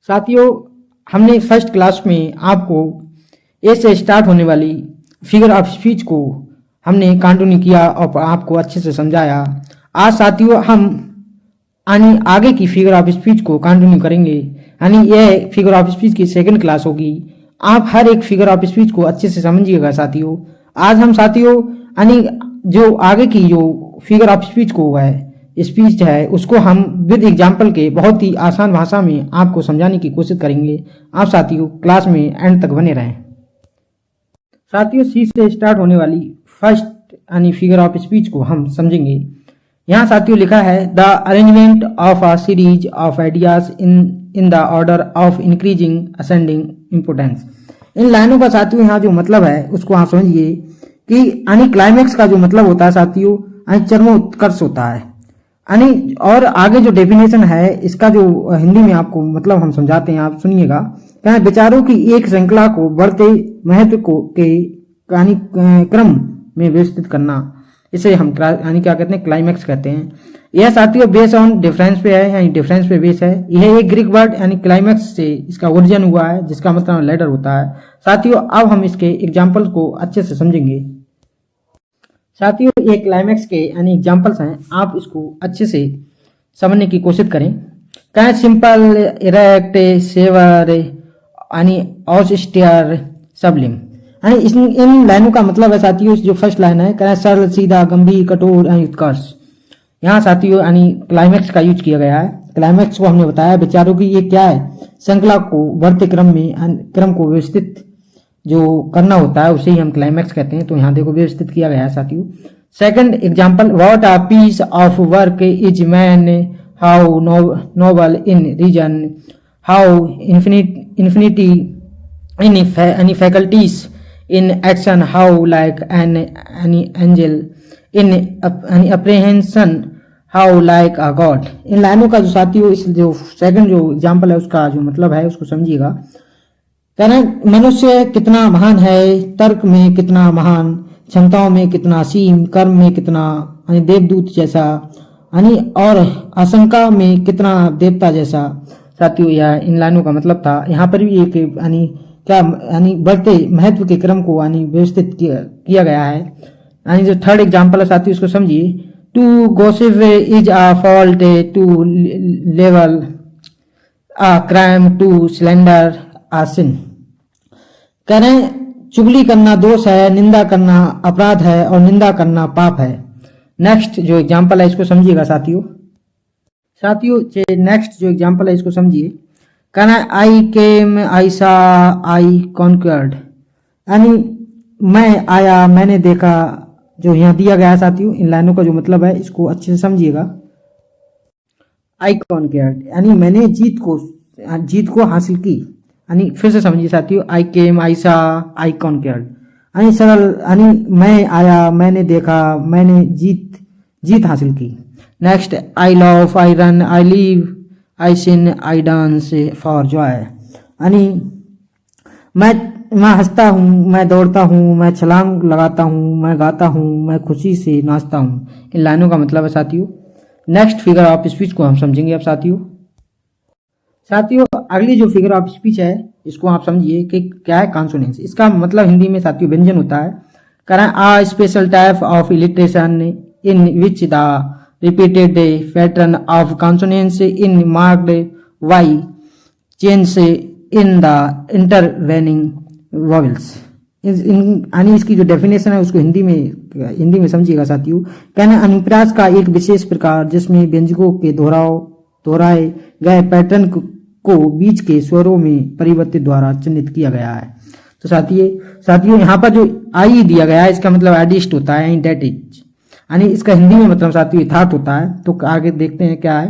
साथियों, हमने first class में आपको ए से स्टार्ट होने वाली फिगर ऑफ स्पीच को हमने कंटिन्यू किया और आपको अच्छे से समझाया। आज साथियों हम आगे की फिगर ऑफ स्पीच को कंटिन्यू करेंगे, यानी यह फिगर ऑफ स्पीच की सेकंड क्लास होगी। आप हर एक फिगर ऑफ स्पीच को अच्छे से समझिएगा साथियों। आज हम साथियों यानी जो आगे की जो फिगर ऑफ स्पीच को स्पीच है उसको हम विद एग्जाम्पल के बहुत ही आसान भाषा में आपको समझाने की कोशिश करेंगे। आप साथियों क्लास में एंड तक बने रहें। साथियों सी से स्टार्ट होने वाली फर्स्ट यानी फिगर ऑफ स्पीच को हम समझेंगे। यहाँ साथियों लिखा है the arrangement of a series of ideas in the order of increasing ascending importance. इन लाइनों का साथियों यहाँ जो मतलब है उसको आप समझिए कि यानी क्लाइमैक्स का जो मतलब होता है साथियों यानी चरमोत्कर्ष होता है। यानी और आगे जो डेफिनेशन है इसका जो हिंदी में आपको मतलब हम समझाते हैं, आप सुनिएगा। क्या विचारों की एक श्रृंखला को बढ़ते महत्व को के यानी क्रम में व्यवस्थित करना, इसे हम यानी क्या कहते हैं क्लाइमैक्स कहते हैं। यह साथियों बेस ऑन डिफरेंस पे है, यानी डिफरेंस पे बेस है। यह एक ग्रीक वर्ड यानी क्लाइमैक्स से इसका ओरिजिन हुआ है जिसका मतलब लेटर होता है। साथियों अब हम इसके एग्जाम्पल को अच्छे से समझेंगे। साथियों ये क्लाइमैक्स के यानी एग्जाम्पल्स हैं, आप इसको अच्छे से समझने की कोशिश करें। क्या सिंपल, इरेक्ट, सेवर यानी ऑस्टियर, सबलिम। यानी इन लाइनों का मतलब है साथियों जो फर्स्ट लाइन है क्या सरल, सीधा, गंभीर, कठोर यानी उत्कर्ष। यहाँ साथियों यानी क्लाइमैक्स का यूज किया गया है। क्लाइमैक्स को हमने बताया विचारों की ये क्या है श्रृंखला को बढ़ते क्रम को व्यवस्थित जो करना होता है उसे ही हम क्लाइमैक्स कहते हैं। तो यहाँ देखो व्यवस्थित किया गया है साथियों। Second example, what a piece of work is man, how noble in reason, how infinity in any faculties in action, how like an angel in apprehension, how like a god. इन लाइनों का जो साथियों इस जो सेकंड जो example है उसका जो मतलब है उसको समझिएगा। कहना मनुष्य कितना महान है, तर्क में कितना महान, क्षमताओं में कितना असीम, कर्म में कितना यानी देवदूत जैसा, यानी और आशंका में कितना देवता जैसा। साथियों यह इन लाइनों का मतलब था। यहाँ पर भी एक यानी क्या यानी बढ़ते महत्व के क्रम को यानी व्यवस्थित किया गया है। यानी जो थर्ड एग्जाम्पल है साथियों उसको समझिए। To gossip is a fault, to level a crime, to slander a sin. कह रहे हैं चुगली करना दोष है, निंदा करना अपराध है और निंदा करना पाप है। नेक्स्ट जो एग्जांपल है इसको समझिएगा साथियों। नेक्स्ट जो एग्जांपल है इसको समझिए। कहना है आई केम, आई सा, आई कॉन्क्वर्ड। यानी मैं आया, मैंने देखा। जो यहाँ दिया गया है साथियों इन लाइनों का जो मतलब है इसको अच्छे से समझिएगा। आई कॉन्क्वर्ड यानी मैंने जीत को हासिल की। यानी फिर से समझिए साथियों, आई केम, आई सा, आई कॉन्क्वर्ड। यानी सरल यानी मैं आया, मैंने देखा, मैंने जीत हासिल की। Next, I love, I run, I live, I sin, I dance for joy. यानी मैं हंसता हूँ, मैं दौड़ता हूँ, मैं छलांग लगाता हूँ, मैं गाता हूँ, मैं खुशी से नाचता हूँ। इन लाइनों का मतलब है साथियों। नेक्स्ट फिगर ऑफ स्पीच को हम समझेंगे अब साथियों। अगली जो फिगर ऑफ स्पीच है इसको आप समझिए कि क्या है कॉन्सोनेंस। इसका मतलब हिंदी में साथियों व्यंजन होता है। कारण a special type of alliteration in which the repeated pattern of consonants in marked by change in the intervening vowels. यानी इसकी जो डेफिनेशन है उसको हिंदी में समझिएगा साथियों। कहना अनुप्रास का एक विशेष प्रकार जिसमें व्यंजकों के दोहराए गए पैटर्न को बीच के स्वरों में परिवर्तित द्वारा चिन्हित किया गया है। तो साथियों यहाँ पर जो आई दिया गया है इसका मतलब एडिस्ट होता है, डेट इज। यानी इसका हिंदी में मतलब साथियों यथार्थ होता है। तो आगे देखते हैं क्या है।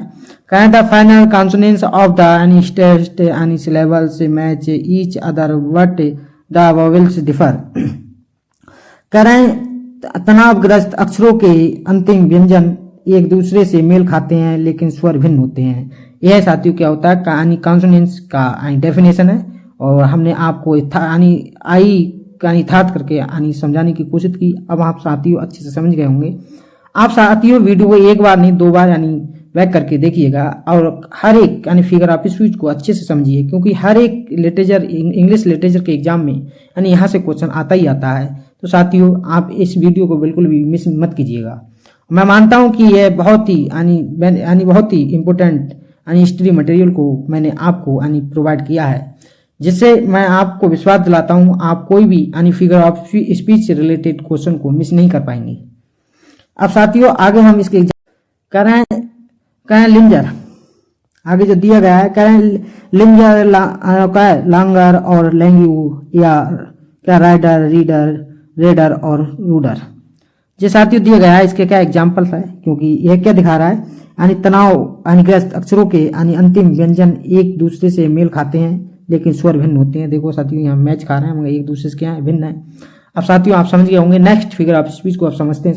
कहना the final consonance of the यानी टेस्ट यानी syllables match each other but the vowels differ. कह रहे हैं तनावग्रस्त अक्षरों के अंतिम व्यंजन एक दूसरे से मेल खाते हैं लेकिन स्वर भिन्न होते हैं। यह साथियों क्या होता है यानी कॉन्सोनेंस का डेफिनेशन है। और हमने आपको यानी आई का यथार्थ करके यानी समझाने की कोशिश की। अब आप साथियों अच्छे से समझ गए होंगे। आप साथियों वीडियो को एक बार नहीं 2 बार यानी बैक करके देखिएगा और हर एक यानी फिगर ऑफ स्पीच को अच्छे से समझिए, क्योंकि हर एक लिटरेचर इंग्लिश लिटरेचर के एग्जाम में यानी यहाँ से क्वेश्चन आता ही आता है। तो साथियों आप इस वीडियो को बिल्कुल भी मिस मत कीजिएगा। मैं मानता हूँ कि यह बहुत ही यानी बहुत ही इम्पोर्टेंट यानी हिस्ट्री मटेरियल को मैंने आपको यानी प्रोवाइड किया है, जिससे मैं आपको विश्वास दिलाता हूँ आप कोई भी यानी फिगर ऑफ स्पीच से रिलेटेड क्वेश्चन को मिस नहीं कर पाएंगे। अब साथियों आगे हम इसके करें लिंजर, आगे जो दिया गया है करें लिंजर लांगर और लैंग्यू या क्या राइडर रीडर रेडर और रूडर। जो साथियों दिया गया है इसके क्या एग्जाम्पल है, क्योंकि यह क्या दिखा रहा है यानी तनाव यानी ग्रस्त अक्षरों के यानी अंतिम व्यंजन एक दूसरे से मेल खाते हैं लेकिन स्वर भिन्न होते हैं। देखो साथियों यहाँ मैच खा रहे हैं मगर एक दूसरे से क्या है भिन्न है। अब साथियों आप समझ गए होंगे नेक्स्ट फिगर ऑफ स्पीच को आप समझते हैं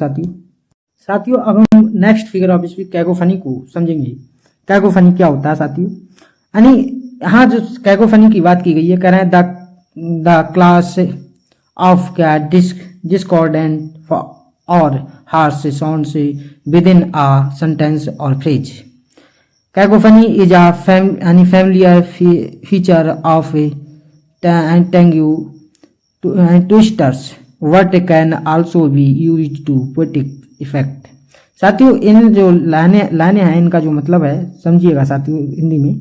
साथियों अब हम next figure of speech cacophony को समझेंगे। कैकोफनी क्या होता है साथियों, यानी यहाँ जो कैकोफनी की बात की गई है कह रहे हैं द क्लास ऑफ क्या डिस्कॉर्डेंट और हार्श साउंड से विद इन आ सेंटेंस और phrase. Cacophony is a familiar feature of tango twisters what can also be used to poetic effect। साथियों इन जो लाइनें हैं इनका जो मतलब है समझिएगा साथियों हिंदी में।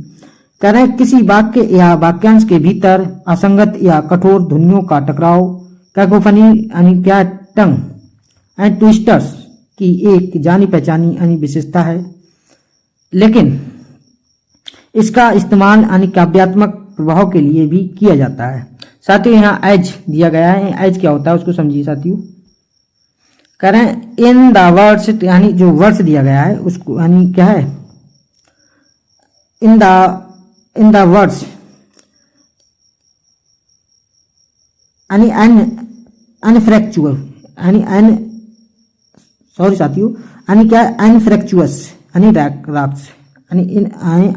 कह रहे हैं किसी वाक्य या वाक्यांश के भीतर असंगत या कठोर ध्वनियों का टकराव कैकोफनी यानी क्या टंग एंड ट्विस्टर्स की एक जानी पहचानी यानी विशेषता है, लेकिन इसका इस्तेमाल यानी काव्यात्मक प्रभाव के लिए भी किया जाता है। साथियों यहाँ एज दिया गया है, एज क्या होता है उसको समझिए साथियों। कह रहे हैं इन द वर्ड्स यानी जो वर्ड्स दिया गया है उसको यानी क्या है इन द वर्ड्स यानी अनफ्रैक्चुअल यानी सॉरी साथियों यानी क्या अनफ्रैक्चुअस यानी राक्स यानी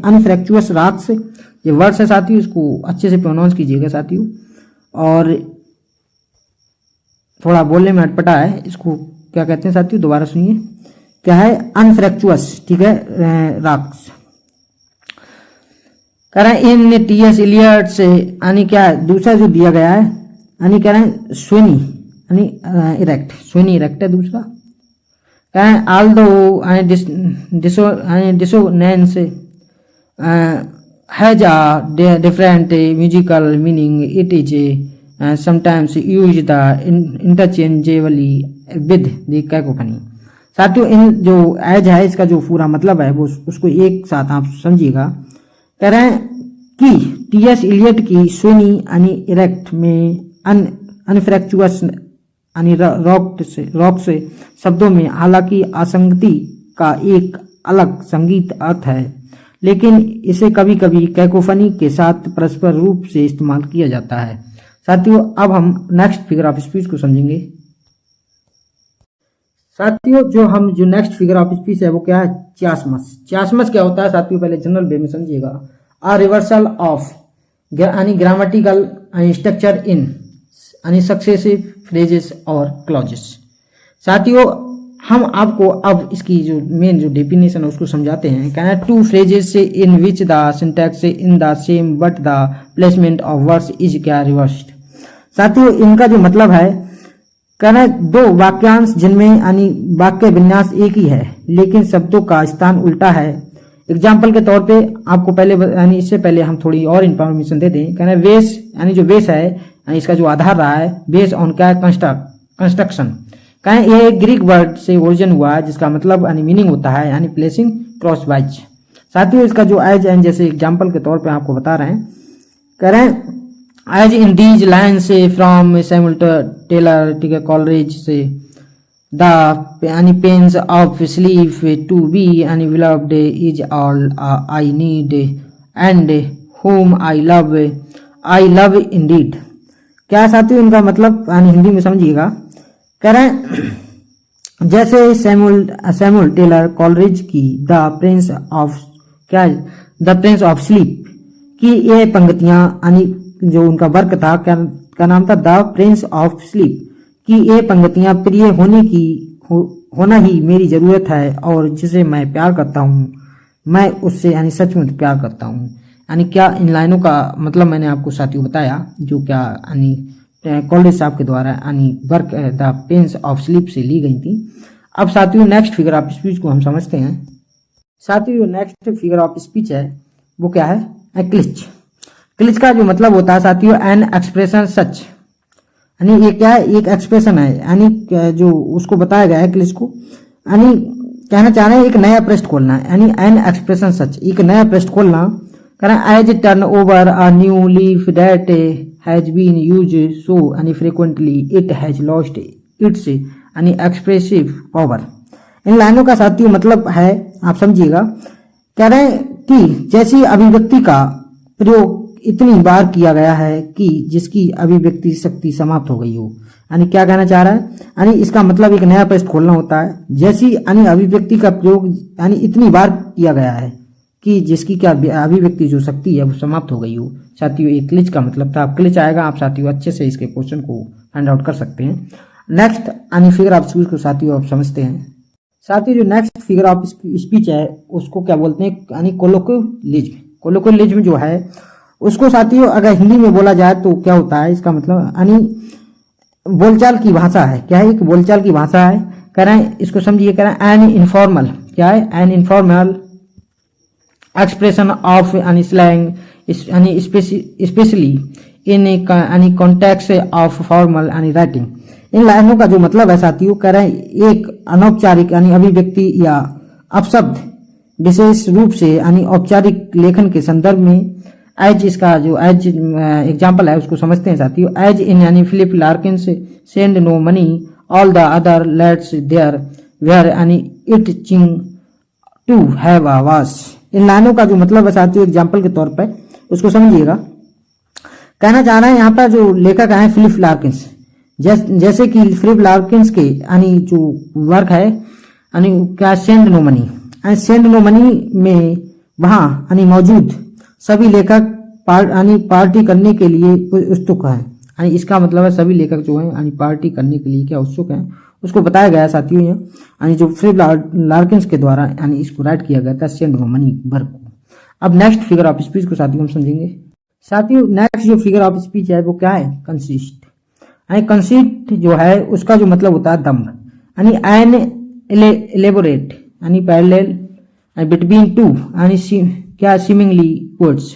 अनफ्रैक्चुअस राक्स ये वर्ड्स है साथियों, इसको अच्छे से प्रोनाउंस कीजिएगा साथियों। और थोड़ा बोलने में अटपटा है, इसको क्या कहते हैं साथियों दोबारा सुनिए। क्या है अनफ्रैक्चुअस, ठीक है राक्स। कह रहे हैं इन टी.एस. इलियट से यानी क्या दूसरा जो दिया गया है यानी कह रहे हैं स्वेनी यानी इरेक्ट, स्वेनी इरेक्ट है दूसरा। कह रहे हैं Aldous dissonance has a different musical meaning it is sometimes use the interchangeably with the cacophony। साथियों इन जो एज है इसका जो पूरा मतलब है वो उसको एक साथ आप समझिएगा। कह रहे हैं कि टी.एस. इलियट की स्वेनी यानी इरेक्ट में अनफ्रैक्चुअस यानी रॉक से शब्दों में हालांकि असंगति का एक अलग संगीत अर्थ है, लेकिन इसे कभी कभी कैकोफनी के साथ परस्पर रूप से इस्तेमाल किया जाता है। साथियों अब हम नेक्स्ट फिगर ऑफ स्पीच को समझेंगे। साथियों जो नेक्स्ट फिगर ऑफ स्पीच है वो क्या है चियास्मस। चियास्मस क्या होता है साथियों पहले जनरल वे में समझिएगा। आ रिवर्सल ऑफ यानी ग्रामेटिकल स्ट्रक्चर इन यानी सक्सेसिव फ्रेजेस और क्लॉजेस। साथियों हम आपको अब इसकी जो मेन जो डेफिनेशन है उसको समझाते हैं। कहना है टू फ्रेजेस से in which the syntax in the same but the placement of words is क्या रिवर्स्ड। साथियों इनका जो मतलब है कहना है दो वाक्यांश जिनमें यानी वाक्य विन्यास एक ही है लेकिन शब्दों का स्थान उल्टा है। एग्जाम्पल के तौर पे आपको पहले यानी इससे पहले हम थोड़ी और इंफॉर्मेशन दे दें। कहना है बेस यानी जो बेस है यानी इसका जो आधार रहा है बेस ऑन क्या कंस्ट्रक्शन। कहें ये ग्रीक वर्ड से ओरिजिन हुआ है जिसका मतलब यानी मीनिंग होता है यानी प्लेसिंग क्रॉसवाइज। साथियों इसका जो एज एंड जैसे एग्जाम्पल के तौर पे आपको बता रहे हैं। कह रहे हैं एज इन दीज लाइन से फ्रॉम सैमुअल टेलर ठीक है कॉलरेज से द यानी pains of sleep to be यानी beloved is all I need and home I love indeed. क्या साथियों इनका मतलब यानी हिंदी में समझिएगा। कह रहे हैं जैसे सैमुअल टेलर कॉलरेज की द प्रिंस ऑफ स्लीप की ये पंक्तियां यानी जो उनका वर्क था क्या नाम था द प्रिंस ऑफ स्लीप की ये पंक्तियां प्रिय होना ही मेरी जरूरत है और जिसे मैं प्यार करता हूँ मैं उससे यानी सचमुच प्यार करता हूँ। यानी क्या इन लाइनों का मतलब मैंने आपको साथियों बताया, जो क्या यानी कॉलेज साहब के द्वारा यानी work the pens of sleep से ली गई थी। अब साथियों नेक्स्ट फिगर ऑफ स्पीच को हम समझते हैं। साथियों नेक्स्ट फिगर ऑफ स्पीच है वो क्या है, क्लिच। क्लिच का जो मतलब होता है साथियों एन एक्सप्रेशन सच, यानी ये क्या है, एक एक्सप्रेशन है, यानी जो उसको बताया गया है क्लिच को, यानी कहना चाह रहे हैं एक नया पृष्ठ खोलना है, यानी एन एक्सप्रेशन सच, एक नया पृष्ठ खोलना, कह रहे हैं as turn over a new leaf that has been use so यानी frequently it has lost its यानी एक्सप्रेसिव पावर। इन लाइनों का साथियों मतलब है, आप समझिएगा, कह रहे हैं कि जैसी अभिव्यक्ति का प्रयोग इतनी बार किया गया है कि जिसकी अभिव्यक्ति शक्ति समाप्त हो गई हो। यानी क्या कहना चाह रहा है, यानी इसका मतलब एक नया पृष्ठ खोलना होता है, जैसी यानी अभिव्यक्ति का प्रयोग यानी इतनी बार किया गया है कि जिसकी क्या अभिव्यक्ति जो शक्ति है वो समाप्त हो गई हो। साथियों एक क्लिच का मतलब था, अब क्लिच आएगा, आप साथियों अच्छे से इसके क्वेश्चन को फाइंड आउट कर सकते हैं। नेक्स्ट यानी फिगर ऑफ स्पीच को साथियों आप समझते हैं। साथियों जो नेक्स्ट फिगर ऑफ स्पीच है उसको क्या बोलते हैं, यानी कोलोक्वियलिज्म। कोलोक्वियलिज्म जो है उसको साथियों अगर हिंदी में बोला जाए तो क्या होता है, इसका मतलब यानी बोलचाल की भाषा है। क्या है, एक बोलचाल की भाषा है। कह रहे हैं इसको समझिए, कह रहे हैं एन इनफॉर्मल, क्या है, एन इनफॉर्मल एक्सप्रेशन ऑफ यानी स्लैंग यानी स्पेशली इन यानी कॉन्टेक्स्ट ऑफ फॉर्मल यानी राइटिंग। इन लाइनों का जो मतलब है साथियों, कह रहे हैं एक अनौपचारिक यानी अभिव्यक्ति या अपशब्द विशेष रूप से यानी औपचारिक लेखन के संदर्भ में एज, इसका जो एज एग्जाम्पल है उसको समझते हैं साथियों। एज इन यानी Philip Larkin's send no money all the other lets there were यानी itching to have a wash. इन लाइनों का जो मतलब है साथियों एग्जाम्पल के तौर पर उसको समझिएगा। कहना चाह रहे हैं यहाँ पर जो लेखक है फिलिप लार्किंस, जैसे कि फिलिप लार्किंस के यानी जो वर्क है यानी क्या send no money, send no money में वहां यानी मौजूद सभी लेखक यानी पार्टी करने के लिए उत्सुक हैं। यानी इसका मतलब है सभी लेखक जो हैं यानी पार्टी करने के लिए क्या उत्सुक हैं, उसको बताया गया है साथियों यहाँ, यानी जो फिलिप लार्किंस के द्वारा यानी इसको राइट किया गया था सेंड नो मनी वर्क को। अब नेक्स्ट फिगर ऑफ स्पीच को साथियों हम समझेंगे। साथियों नेक्स्ट जो फिगर ऑफ स्पीच है वो क्या है, कंसिस्ट। यानी कंसिस्ट जो है उसका जो मतलब होता है दम्भ, यानी एन एलेबोरेट यानी पैरेलल बिटवीन टू यानी क्या सीमिंगली वर्ड्स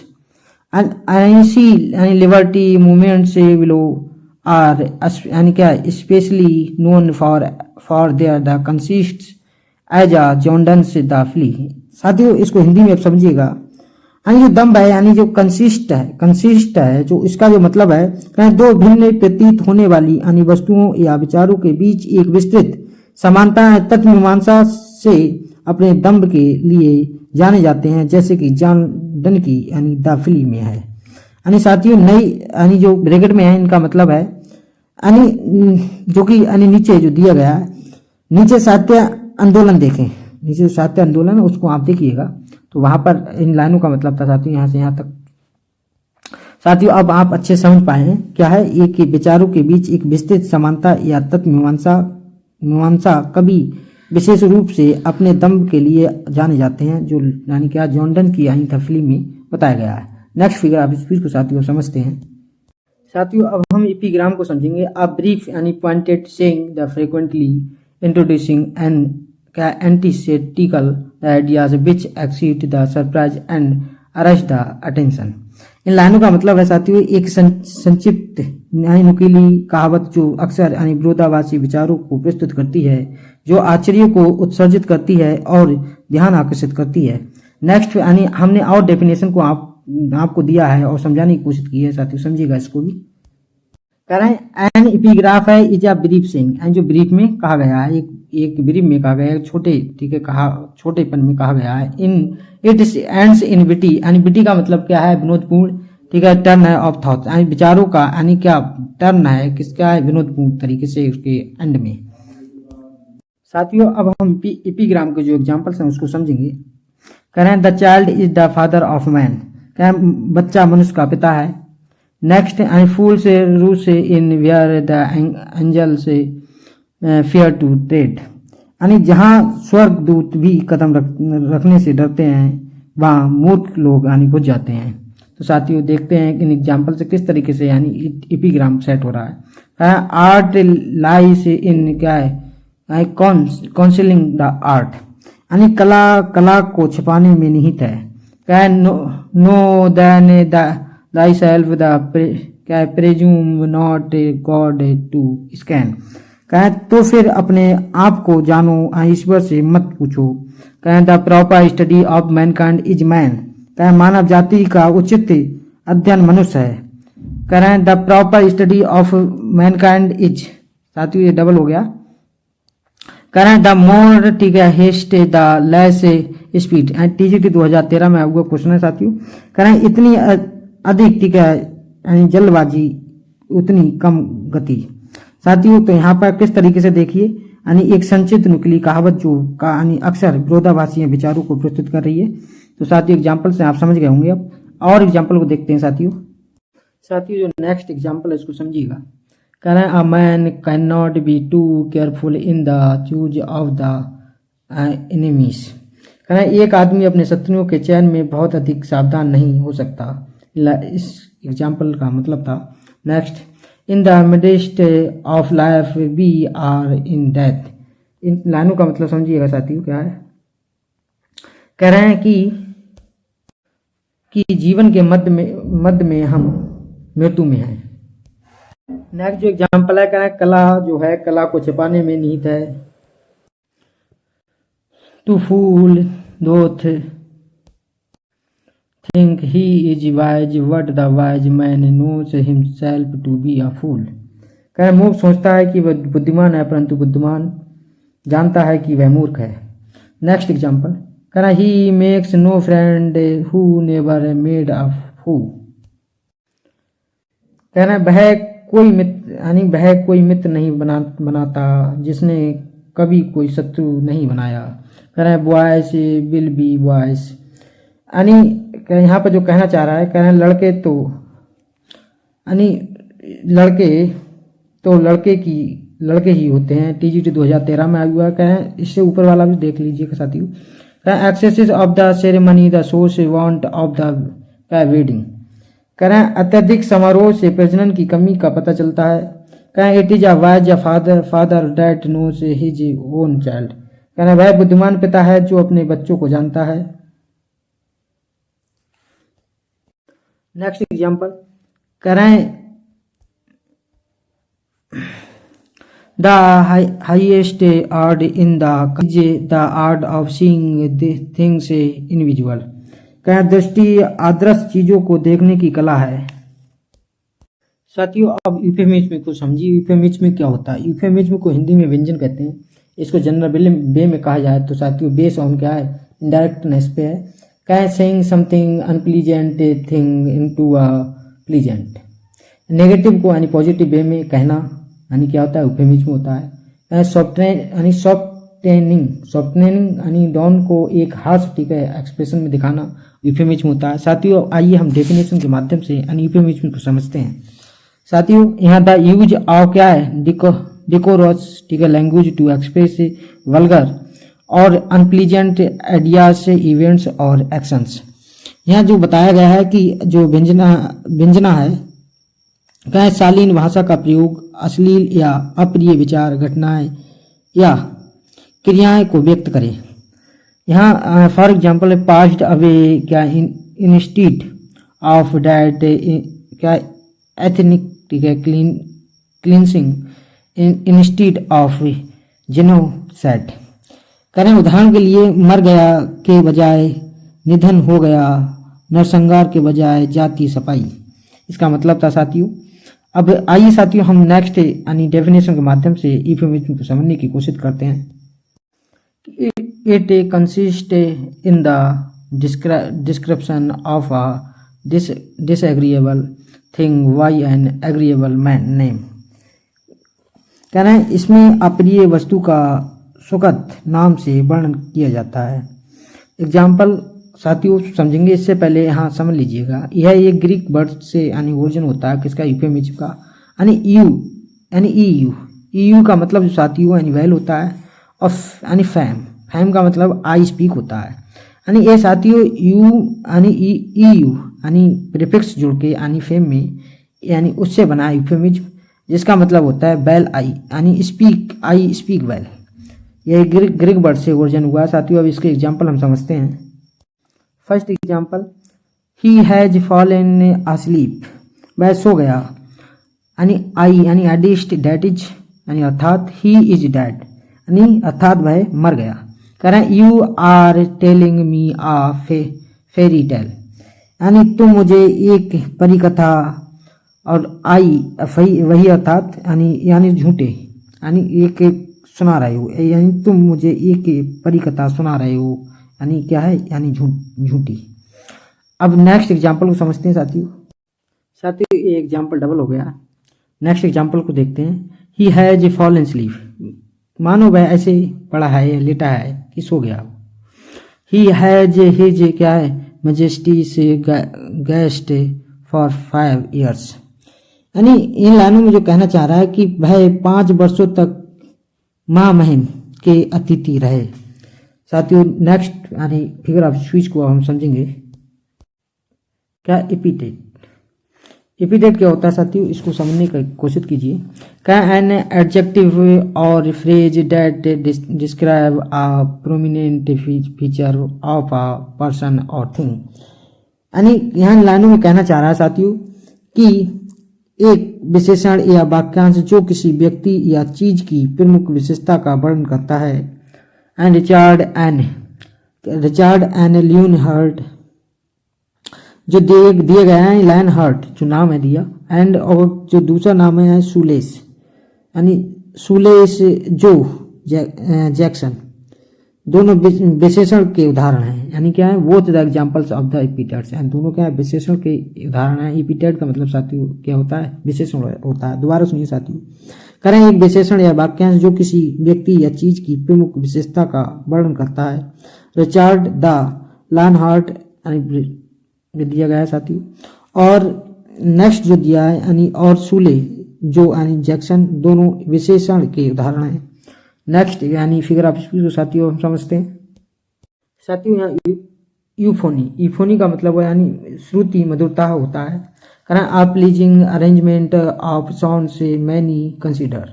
यानी लिबर्टी मूवमेंट से बिलो आर यानी क्या specially known for there the consist as a John Donne's the flea. साथियों इसको हिंदी में आप समझिएगा, यानी जो दम्भ है यानी जो कंसिस्ट है जो इसका जो मतलब है कहीं दो भिन्न प्रतीत होने वाली यानी वस्तुओं या विचारों के बीच एक विस्तृत समानता है, तत्व मीमांसा से अपने दम्भ के लिए जाने जाते हैं, जैसे कि जॉन डन की यानी द फ्ली में है। यानी साथियों नई यानी जो ब्रैकेट में है इनका मतलब है यानी जो कि यानी नीचे जो दिया गया है, नीचे साहित्य आंदोलन देखें, नीचे जो साहित्य आंदोलन है उसको आप देखिएगा तो वहां पर इन लाइनों का मतलब था साथियों यहाँ से यहाँ तक। साथियों अब आप अच्छे समझ पाए हैं क्या है, एक विचारों के बीच एक विस्तृत समानता या तत्व मीमांसा कभी विशेष रूप से अपने दम्भ के लिए जाने जाते हैं, जो यानी क्या जॉन डन की यानी थफली में बताया गया है। नेक्स्ट फिगर आप स्पीच को साथियों समझते हैं। साथियों अब हम एपिग्राम को समझेंगे। अ ब्रीफ यानी pointed saying the frequently introducing and क्या antithetical ideas which exceed the surprise and arrest the attention. इन लाइनों का मतलब है साथियों एक संक्षिप्त यानी नुकीली कहावत जो अक्सर यानी विरोधाभासी विचारों को प्रस्तुत करती है, जो आश्चर्य को उत्सर्जित करती है और ध्यान आकर्षित करती है। नेक्स्ट यानी हमने और डेफिनेशन को आपको दिया है और समझाने की कोशिश की है साथियों, समझिएगा इसको भी। कह रहे हैं एन एपिग्राफ है is a brief saying, an जो ब्रीफ में कहा गया है एक ब्रीफ में कहा गया है छोटे, ठीक है, कहा छोटेपन में कहा गया है। In it ends in witty यानी विटी का मतलब क्या है, विनोदपूर्ण, ठीक है, टर्न है ऑफ थॉट यानी विचारों का यानी क्या टर्न है किसका है, विनोदपूर्ण तरीके से उसके एंड में। साथियों अब हम एपिग्राम के जो एग्जांपल्स हैं उसको समझेंगे। कह रहे हैं the child is the father of man, क्या बच्चा मनुष्य का पिता है। नेक्स्ट एंड फूल से रू से इन वेयर द एंजल से फियर टू ट्रेड, यानी जहां स्वर्ग दूत भी कदम रखने से डरते हैं वहाँ मूर्ख लोग यानी घुस जाते हैं। तो साथियों देखते हैं इन एग्जाम्पल से किस तरीके से यानी इपिग्राम सेट हो रहा है। आर्ट लाइस इन क्या है काउंसिलिंग द आर्ट, यानी कला को छिपाने में निहित है। क्या है know then thyself the क्या है presume not God to scan, क्या तो फिर अपने आप को जानो ईश्वर से मत पूछो। कहें the proper study of Mankind is man, कहें मानव जाति का उचित अध्ययन मनुष्य है। करें the proper study of Mankind is, साथियों ये डबल हो गया। करें द मोर ठीक है haste the less speed, and TGT 2013 में हुआ क्वेश्चन है साथियों। करें इतनी अधिक ठीक है यानी जल्दबाजी उतनी कम गति। साथियों तो यहाँ पर किस तरीके से देखिए यानी एक संचित नुकीली कहावत जो यानी अक्सर विरोधाभासी विचारों को प्रस्तुत कर रही है। तो साथियों एग्जाम्पल से आप समझ गए होंगे, अब और एग्जाम्पल को देखते हैं साथियों। जो नेक्स्ट एग्जाम्पल है इसको समझिएगा। कह रहे हैं a man can not be too careful in the choose of the enemies, कह रहे हैं एक आदमी अपने शत्रुओं के चयन में बहुत अधिक सावधान नहीं हो सकता। इस एग्जाम्पल का मतलब था next in the midst of life we are in death. इन लाइनों का मतलब समझिएगा साथियों क्या है। कह रहे हैं कि जीवन के मध्य में हम मृत्यु में हैं। नेक्स्ट जो एग्जाम्पल है कह रहे हैं कला जो है कला को छिपाने में निहित है। To fool doth think he is wise what the wise man knows himself to be a fool, कह रहे मूर्ख सोचता है कि वह बुद्धिमान है परंतु बुद्धिमान जानता है कि वह मूर्ख है। नेक्स्ट एग्जाम्पल कह रहा he makes no friend who never made a fool, कह रहे वह कोई मित्र नहीं बनाता जिसने कभी कोई शत्रु नहीं बनाया। कह रहे बॉयज विल बी बॉयज, यानी यहाँ पर जो कहना चाह रहा है कह रहे हैं लड़के ही होते हैं। टीजीटी 2013 में आया हुआ है। कह रहे हैं इससे ऊपर वाला भी देख लीजिएगा साथियों। कह रहे हैं axes of the ceremony the source want of the wedding, कह रहे हैं अत्यधिक समारोह से प्रजनन की कमी का पता चलता है। कह रहे it is a wise father that knows his own child, कह रहे वह बुद्धिमान पिता है जो अपने बच्चों को जानता है। नेक्स्ट एग्जाम्पल कह रहे हैं the highest art in the art of seeing things invisible, कह रहे दृष्टि आदर्श चीजों को देखने की कला है। साथियों अब यूफेमिज्म को समझिए। यूफेमिज्म क्या होता है? यूफेमिज्म को हिंदी में व्यंजन कहते हैं। इसको जनरल वे में कहा जाए तो साथियों बेस ऑन क्या है इनडायरेक्टनेस पे है। क्या saying something unpleasant thing into a pleasant, negative को यानी पॉजिटिव वे में कहना यानी क्या होता है यूफेमिज्म होता है। सॉफ्टनिंग यानी डाउन को एक हार्श ठीक है एक्सप्रेशन में दिखाना यूफेमिज्म होता है। साथियों आइए हम डेफिनेशन के माध्यम से यानी यूफेमिज्म को समझते हैं। साथियों यहाँ द यूज ऑफ क्या है डिकोरस ठीक है लैंग्वेज टू एक्सप्रेस वल्गर और अनप्लीजेंट आइडियाज इवेंट्स और एक्शंस। यहाँ जो बताया गया है कि जो व्यंजना है क्या शालीन भाषा का प्रयोग अश्लील या अप्रिय विचार घटनाएं या क्रियाएं को व्यक्त करे। यहाँ फॉर एग्जांपल पास्ड अवे क्या इंस्टीड ऑफ डैट क्या एथनिक ठीक है क्लींसिंग इंस्टीड ऑफ जेनोसाइड, करें उदाहरण के लिए मर गया के बजाय निधन हो गया, नरसंहार के बजाय जाति सफाई। इसका मतलब था साथियों। अब आइए साथियों हम नेक्स्ट यानी डेफिनेशन के माध्यम से यूफेमिज्म को समझने की कोशिश करते हैं। It consist in the description of a disagreeable thing by an agreeable man name, कह रहे हैं इसमें अप्रिय वस्तु का सुखद नाम से वर्णन किया जाता है। एग्जाम्पल साथियों समझेंगे इससे पहले यहाँ समझ लीजिएगा यह एक ग्रीक वर्ड से यानी ओरिजिन होता है किसका यूफेमिज्म का यानी ईयू का मतलब जो साथियों यानी वैल होता है और यानी फैम का मतलब आई स्पीक होता है। आणि ये साथियों यू आणि ईयू यानी प्रीफिक्स जुड़ के यानी फेम में यानी उससे बना यूफेमिज्म, जिसका मतलब होता है बेल आई यानी स्पीक आई स्पीक वेल। यह ग्रीक वर्ड से ओरिजिन हुआ साथियों। अब इसके एग्जाम्पल हम समझते हैं। First example, he has fallen asleep, वह सो गया। यानी आई यानी एडिस्ट डेट इज यानी अर्थात ही इज डेड यानी अर्थात वह मर गया। कह रहे हैं you are telling me a fairy tale, यानी तुम मुझे एक परी कथा, और आई वही अर्थात यानी झूठे यानी एक सुना रहे हो, यानी तुम मुझे एक परी कथा सुना रहे हो, यानी क्या है यानी झूठी। अब नेक्स्ट एग्जाम्पल को समझते हैं साथियों ये एग्जाम्पल डबल हो गया। नेक्स्ट एग्जाम्पल को देखते हैं। ही हैज फॉलन स्लीप, मानो वह ऐसे पड़ा है लेटा है कि सो गया। ही हैज हिज क्या है मैजेस्टी से गेस्ट फॉर 5 years, यानी इन लाइनों में जो कहना चाह रहा है कि वह 5 वर्षों तक महामहिम के अतिथि रहे। साथियों नेक्स्ट यानी फिगर ऑफ स्पीच को हम समझेंगे। क्या एपिटेट, एपिटेट क्या होता है साथियों, इसको समझने की कोशिश कीजिए। क्या एन एडजेक्टिव और phrase that describe a prominent feature of a person और थिंग, यानी यहाँ लाइनों में कहना चाह रहा है साथियों कि एक विशेषण या वाक्यांश जो किसी व्यक्ति या चीज की प्रमुख विशेषता का वर्णन करता है। एंड रिचार्ड एन ल्यूनहर्ट, जो दिए गए हैं लाइन हर्ट जो नाम है दिया, एंड और जो दूसरा नाम है सुलेस यानी सुलेस जो जैक्सन, दोनों विशेषण के उदाहरण हैं। यानी क्या है वो द एग्जाम्पल्स ऑफ द एपिटेट्स, दोनों क्या है विशेषण के उदाहरण हैं। एपिटेट का मतलब साथियों क्या होता है विशेषण होता है। दोबारा सुनिए साथियों, करें एक विशेषण या वाक्यांश जो किसी व्यक्ति या चीज की प्रमुख विशेषता का वर्णन करता है। रिचार्ड द लायनहार्ट दिया गया है साथियों, और नेक्स्ट जो दिया है यानी और सूले जो यानी जैक्सन, दोनों विशेषण के उदाहरण हैं। नेक्स्ट यानी फिगर ऑफ स्पीच को साथियों हम समझते हैं। साथियों यहाँ यूफोनी का मतलब है यानी श्रुति मधुरता होता है। कारण आप प्लीजिंग अरेंजमेंट ऑफ साउंड से मैनी कंसिडर,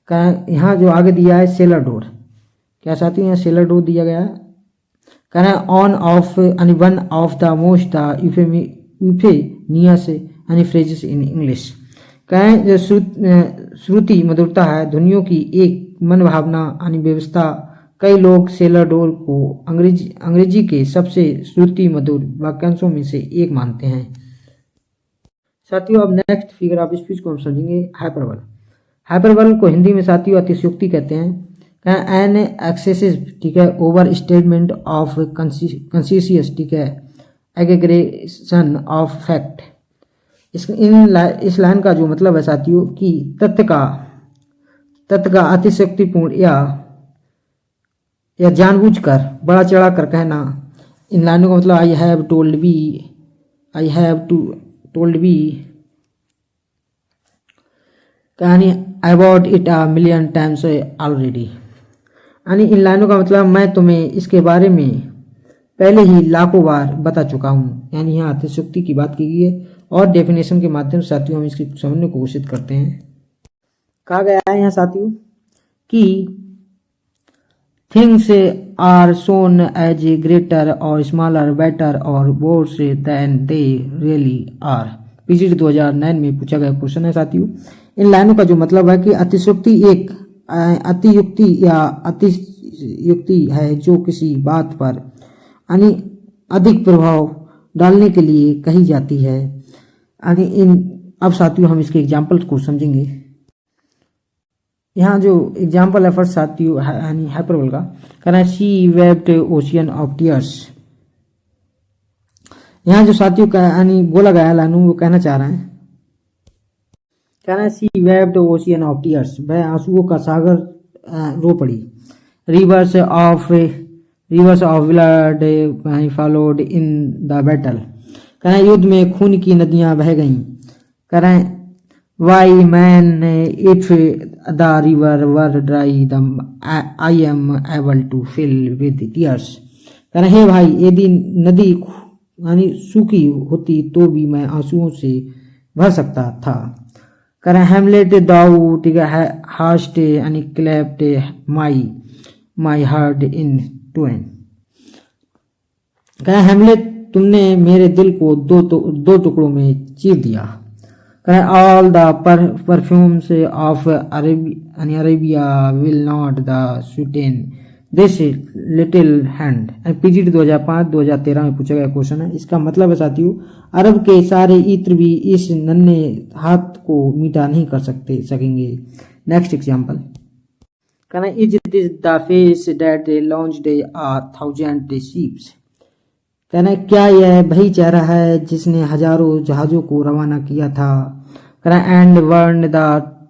कारण यहाँ जो आगे दिया है सेलर डोर, क्या साथियों यहाँ सेलर डोर दिया गया है। कारण ऑन ऑफ यानी one of the most the euphonious यानी फ्रेजेस इन इंग्लिश, कहें जो श्रुति मधुरता है ध्वनियों की एक मन भावना यानी व्यवस्था। कई लोग सेलर डोर को अंग्रेजी के सबसे श्रुति मधुर वाक्यांशों में से एक मानते हैं। साथियों अब नेक्स्ट फिगर ऑफ स्पीच को हम समझेंगे हाइपरबल। हाइपरबल को हिंदी में साथियों अतिशयोक्ति कहते हैं। एन एक्सेसिव ठीक है ओवर स्टेटमेंट ऑफ कंसिशियस ठीक है एग्रेगेशन ऑफ फैक्ट। इस लाइन का जो मतलब है साथियों कि तथ्य का अतिशयोक्तिपूर्ण या जानबूझकर बड़ा चढ़ा कर कहना। इन लाइनों का मतलब आई हैव टोल्ड बी कहानी about it a million times already, यानी इन लाइनों का मतलब मैं तुम्हें इसके बारे में पहले ही लाखों बार बता चुका हूँ। यानी यहाँ अतिशयोक्ति की बात की गई है और डेफिनेशन के माध्यम से साथियों हम इसकी समझने की कोशिश करते हैं। कहा गया है यहाँ साथियों कि things are shown as greater और स्मॉलर बेटर और worse than they really are. PGT 2009 में पूछा गया क्वेश्चन है साथियों। इन लाइनों का जो मतलब है कि अतिशयोक्ति एक अतियुक्ति या अतियुक्ति है जो किसी बात पर यानी अधिक प्रभाव डालने के लिए कही जाती है। यानी अब साथियों हम इसके एग्जाम्पल को समझेंगे। यहाँ जो एग्जाम्पल है फर्स्ट साथियों यानी हाइपरबल का कहना है she vaped ocean of tears. यहाँ जो साथियों का यानी बोला गया लाइनों वो कहना चाह रहे हैं, कहना है she vaped ocean of tears, वह आंसुओं का सागर रो पड़ी। Reverse of blood followed in the battle, कहना युद्ध में खून की नदियां बह गईं। कह रहे हैं why man if the river were dry the I am able to fill with tears, कह रहे हे भाई, यदि नदी यानी सूखी होती तो भी मैं आंसुओं से भर सकता था। कह रहे हेमलेट दाऊ, ठीक है, हास्ट यानी clapped my my heart in Twain. कह रहे हेमलेट, तुमने मेरे दिल को दो टुकड़ों में चीर दिया। कह रहे all the perfumes of Arabia will not the sweeten this little hand. PGT 2005-2013 में पूछा गया क्वेश्चन है। इसका मतलब है साथियों, अरब के सारे इत्र भी इस नन्हे हाथ को मीठा नहीं कर सकेंगे। नेक्स्ट एग्जाम्पल, कहना is this the face that launched a thousand ships. कहना क्या यह वही चेहरा है जिसने हजारों जहाजों को रवाना किया था। कहना and burn the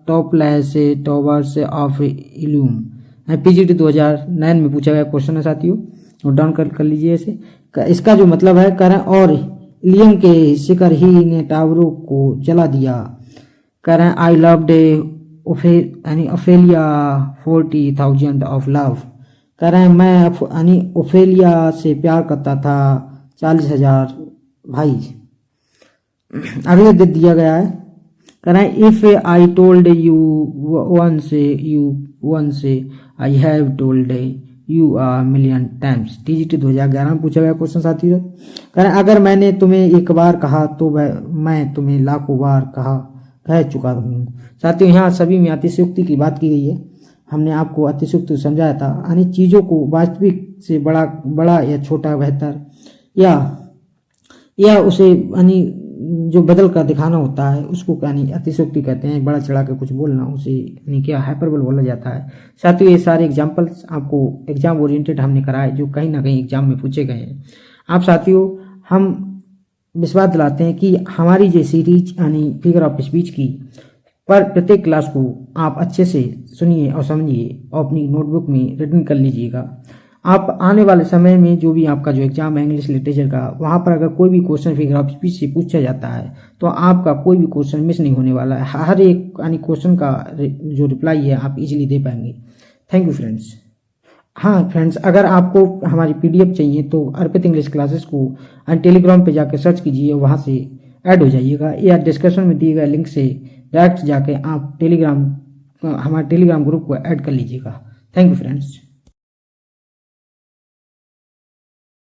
topless towers of Ilium. PGT 2009 में पूछा गया क्वेश्चन है साथियों, नोट डाउन कर लीजिए इसे। इसका जो मतलब है, कह रहे और इलियम के शिखर ही ने टावरों को जला दिया। कह रहे I loved Ophelia 40,000 of love. कह रहे हैं मैं ओफेलिया से प्यार करता था 40,000 भाई। अगले दे दिया गया है, कह रहे हैं if I told you once I have told you a million times. TGT 2011 में पूछा गया क्वेश्चन साथियों। कह रहे हैं अगर मैंने तुम्हें एक बार कहा तो मैं तुम्हें लाखों बार कह चुका हूँ। साथियों यहाँ सभी में अतिशयोक्ति की बात की गई है। हमने आपको अतिशयोक्ति समझाया था, यानी चीज़ों को वास्तविक से बड़ा या छोटा, बेहतर या उसे यानी जो बदल कर दिखाना होता है उसको यानी अतिशयोक्ति कहते हैं। बड़ा चढ़ा के कुछ बोलना उसे यानी क्या हाइपरबोल बोला जाता है। साथियों ये सारे एग्जाम्पल्स आपको एग्जाम ओरिएंटेड हमने कराए जो कहीं ना कहीं एग्जाम में पूछे गए हैं। आप साथियों, हम विश्वास दिलाते हैं कि हमारी ये सीरीज यानी फिगर ऑफ स्पीच की पर प्रत्येक क्लास को आप अच्छे से सुनिए और समझिए और अपनी नोटबुक में रिटन कर लीजिएगा। आप आने वाले समय में जो भी आपका जो एग्जाम है इंग्लिश लिटरेचर का, वहाँ पर अगर कोई भी क्वेश्चन फिगर ऑफ स्पीच से पूछा जाता है तो आपका कोई भी क्वेश्चन मिस नहीं होने वाला है। हर एक यानी क्वेश्चन का जो रिप्लाई है आप इजीली दे पाएंगे। Thank you friends. हाँ फ्रेंड्स, अगर आपको हमारी पीडीएफ चाहिए तो अर्पित इंग्लिश क्लासेस को टेलीग्राम पे जाकर सर्च कीजिए, वहाँ से ऐड हो जाइएगा, या डिस्क्रिप्शन में दिए गए लिंक से डायरेक्ट जाके आप हमारे टेलीग्राम ग्रुप को ऐड कर लीजिएगा। Thank you friends.